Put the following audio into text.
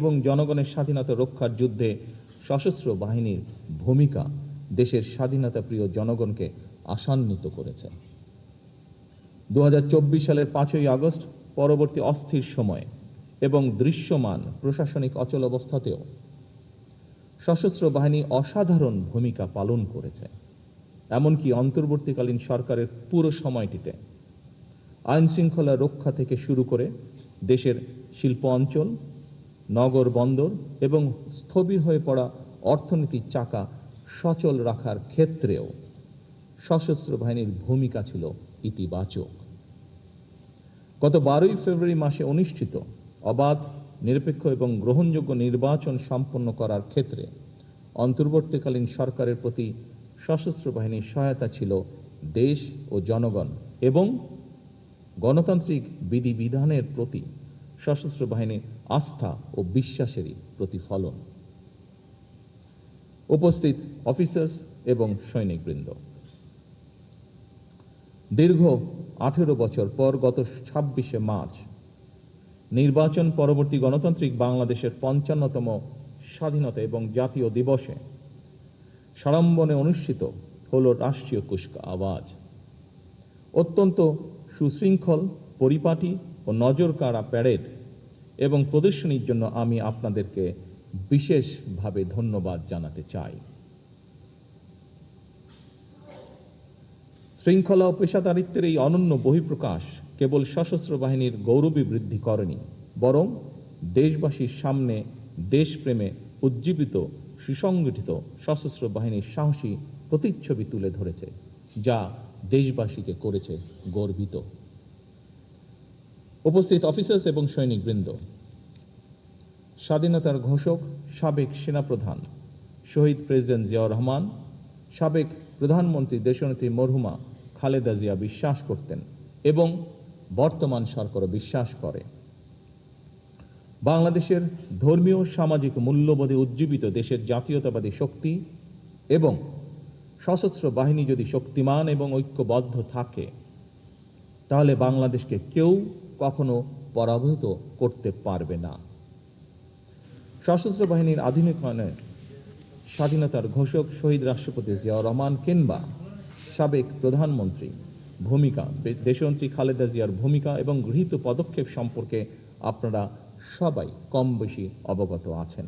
এবং জনগণের স্বাধীনতা রক্ষার যুদ্ধে সশস্ত্র বাহিনীর ভূমিকা দেশের স্বাধীনতা প্রিয় জনগণকে আশান্বিত করেছে। 2024 সালের 5ই আগস্ট পরবর্তী অস্থির সময়ে এবং দৃশ্যমান প্রশাসনিক অচলাবস্থাতেও সশস্ত্র বাহিনী অসাধারণ ভূমিকা পালন করেছে। এমনকি অন্তর্বর্তীকালীন সরকারের পুরো সময়টিতে আইন শৃঙ্খলা রক্ষা থেকে শুরু করে দেশের শিল্প অঞ্চল, নগর বন্দর এবং স্থবির হয়ে পড়া অর্থনীতির চাকা সচল রাখার ক্ষেত্রেও সশস্ত্র বাহিনীর ভূমিকা ছিল ইতিবাচক। গত 12ই ফেব্রুয়ারি মাসে অনুষ্ঠিত অবাধ, নিরপেক্ষ এবং গ্রহণযোগ্য নির্বাচন সম্পন্ন করার ক্ষেত্রে অন্তর্বর্তীকালীন সরকারের প্রতি সশস্ত্র বাহিনীর সহায়তা ছিল দেশ ও জনগণ এবং গণতান্ত্রিক বিধিবিধানের প্রতি সশস্ত্র বাহিনীর আস্থা ও বিশ্বাসেরই প্রতিফলন। উপস্থিত অফিসার্স এবং সৈনিকবৃন্দ, দীর্ঘ 18 বছর পর গত 26শে মার্চ নির্বাচন পরবর্তী গণতান্ত্রিক বাংলাদেশের 55তম স্বাধীনতা এবং জাতীয় দিবসে সাড়ম্বরে অনুষ্ঠিত হলো রাষ্ট্রীয় কুচকাওয়াজ। অত্যন্ত সুশৃঙ্খল, পরিপাটি ও নজরকাড়া প্যারেড এবং প্রদর্শনীর জন্য আমি আপনাদেরকে বিশেষভাবে ধন্যবাদ জানাতে চাই। শৃঙ্খলা ও পেশাদারিত্বের এই অনন্য বহিঃপ্রকাশ কেবল সশস্ত্র বাহিনীর গৌরবই বৃদ্ধি করেনি, বরং দেশবাসীর সামনে দেশপ্রেমে উজ্জীবিত সুসংগঠিত সশস্ত্র বাহিনীর সাহসী প্রতিচ্ছবি তুলে ধরেছে, যা দেশবাসীকে করেছে গর্বিত। উপস্থিত অফিসার্স এবং সৈনিকবৃন্দ, স্বাধীনতার ঘোষক সাবেক সেনাপ্রধান শহীদ প্রেসিডেন্ট জিয়াউর রহমান, সাবেক প্রধানমন্ত্রী দেশনেত্রী মরহুমা খালেদা জিয়া বিশ্বাস করতেন এবং বর্তমান সরকারও বিশ্বাস করে, বাংলাদেশের ধর্মীয় সামাজিক মূল্যবোধে উজ্জীবিত দেশের জাতীয়তাবাদী শক্তি এবং সশস্ত্র বাহিনী যদি শক্তিমান এবং ঐক্যবদ্ধ থাকে, তাহলে বাংলাদেশকে কেউ কখনো পরাভূত করতে পারবে না। সশস্ত্র বাহিনীর আধুনিকায়নে স্বাধীনতার ঘোষক শহীদ রাষ্ট্রপতি জিয়াউর রহমান কিংবা সাবেক প্রধানমন্ত্রী ভূমিকা, দেশনেত্রী খালেদা জিয়ার ভূমিকা এবং গৃহীত পদক্ষেপ সম্পর্কে আপনারা সবাই কম বেশি অবগত আছেন।